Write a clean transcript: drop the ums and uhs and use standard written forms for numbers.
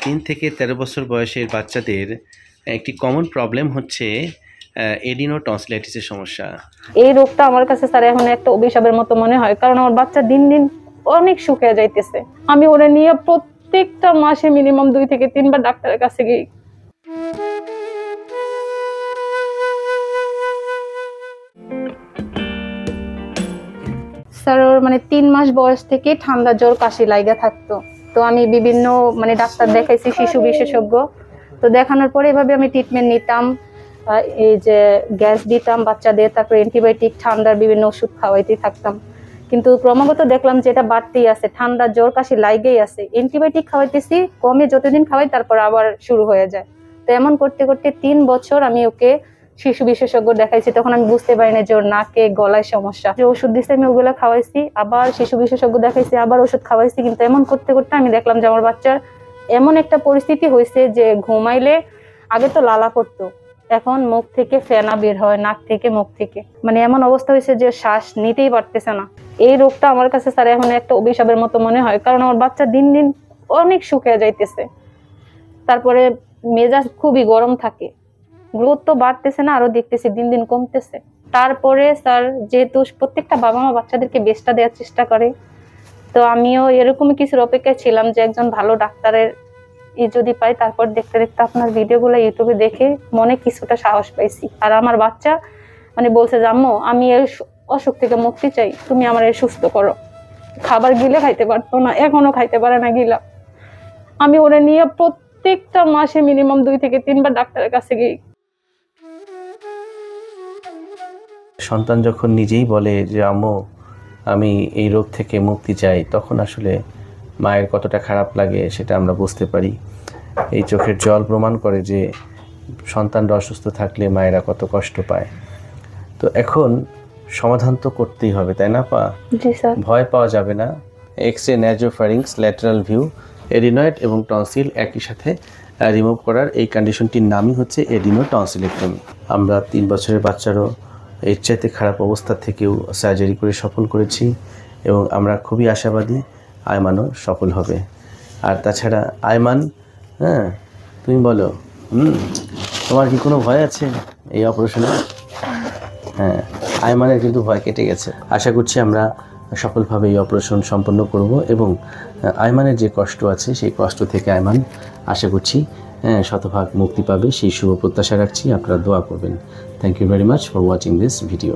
3 থেকে 13 বছর বয়সের বাচ্চাদের একটি কমন প্রবলেম হচ্ছে এডিনো টনসিলাইটিসের সমস্যা। এই রোগটা আমার কাছে স্যার এখন একটা অভিশাপের মতো মনে হয়, কারণ আমার বাচ্চা দিন দিন অনেক শুকিয়ে যাইতেছে। আমি ওরে নিয়ে প্রত্যেকটা মাসে মিনিমাম 2 থেকে 3 বার ডাক্তারের কাছে গিয়ে। স্যার ওর 3 মাস বয়স থেকে ঠান্ডা জ্বর কাশি লাগা থাকতো। তো আমি বিভিন্ন ডাক্তার দেখাইছি, শিশু বিশেষজ্ঞ। তো দেখানোর পরে এভাবে আমি ট্রিটমেন্ট নিতাম, এই যে গ্যাস দিতাম বাচ্চাদের, তারপর অ্যান্টিবায়োটিক, ঠান্ডার বিভিন্ন ওষুধ খাওয়াইতে থাকতাম। কিন্তু ক্রমাগত দেখলাম যে এটা বাড়তেই আছে, ঠান্ডা জ্বর কাশি লাগেই আছে। অ্যান্টিবায়োটিক খাওয়াইতেছি, কমে যতদিন খাওয়াই তারপর আবার শুরু হয়ে যায়। তো এমন করতে করতে 3 বছর আমি ওকে শিশু বিশেষজ্ঞ দেখাইছি। তখন আমি বুঝতে পারি না যে ওর নাকে গলায় সমস্যা। যে ওষুধ দিচ্ছে আমি ওগুলো খাওয়াইছি, আবার শিশু বিশেষজ্ঞ দেখাইছি, আবার ওষুধ খাওয়াইছি। কিন্তু এমন করতে করতে আমি দেখলাম যে আমার বাচ্চার এমন একটা পরিস্থিতি হয়েছে যে ঘুমাইলে আগে তো লালা করতো, এখন মুখ থেকে ফেনা বের হয়, নাক থেকে মুখ থেকে, এমন অবস্থা হয়েছে যে শ্বাস নিতেই পারতেছে না। এই রোগটা আমার কাছে স্যার এখন একটা অভিশাপের মতো মনে হয়, কারণ আমার বাচ্চা দিন দিন অনেক শুকিয়ে যাইতেছে। তারপরে মেজাজ খুবই গরম থাকে, গ্রোথ তো বাড়তেছে না, আরো দেখতেছি দিন দিন কমতেছে। তারপরে স্যার যেহেতু প্রত্যেকটা বাবা মা বাচ্চাদেরকে বেস্টটা দেওয়ার চেষ্টা করে, তো আমিও এরকমই কিছুর অপেক্ষায় ছিলাম যে একজন ভালো ডাক্তারের যদি পাই। তারপর দেখতে দেখতে আপনার ভিডিওগুলো ইউটিউবে দেখে মনে কিছুটা সাহস পাইছি। আর আমার বাচ্চা বলছে যে আম্মু আমি এর অসুখ থেকে মুক্তি চাই, তুমি আমার সুস্থ করো। খাবার গিলে খাইতে পারতো না, এখনো খাইতে পারে না গিলা। আমি ওরে নিয়ে প্রত্যেকটা মাসে মিনিমাম 2 থেকে 3 বার ডাক্তারের কাছে গিয়ে। সন্তান যখন নিজেই বলে যে আম্মু আমি এই রোগ থেকে মুক্তি চাই, তখন আসলে মায়ের কতটা খারাপ লাগে সেটা আমরা বুঝতে পারি। এই চোখের জল প্রমাণ করে যে সন্তানরা অসুস্থ থাকলে মায়েরা কত কষ্ট পায়। তো এখন সমাধান তো করতেই হবে, তাই না পা? জি স্যার। ভয় পাওয়া যাবে না। এক্স-রে, ন্যাজোফ্যারিংস, ল্যাটারাল ভিউ, এডিনয়েড এবং টনসিল একই সাথে রিমুভ করার এই কন্ডিশনটির নামই হচ্ছে এডিনো টনসিলেক্টমি। আমরা 3 বছরের বাচ্চারও এর চাইতে খারাপ অবস্থা থেকেও সার্জারি করে সফল করেছি এবং আমরা খুবই আশাবাদী আয়মানও সফল হবে। আর তাছাড়া আয়মান, তুমি বলো, তোমার কি কোনো ভয় আছে এই অপারেশনে? আয়মানের কিন্তু ভয় কেটে গেছে। আশা করছি আমরা সফলভাবে এই অপারেশন সম্পন্ন করব এবং আয়মানের যে কষ্ট আছে সেই কষ্ট থেকে আয়মান আশা করছি শতভাগ মুক্তি পাবে, সেই শুভ প্রত্যাশা রাখছি। আপনারা দোয়া করবেন। Thank you very much for watching this video.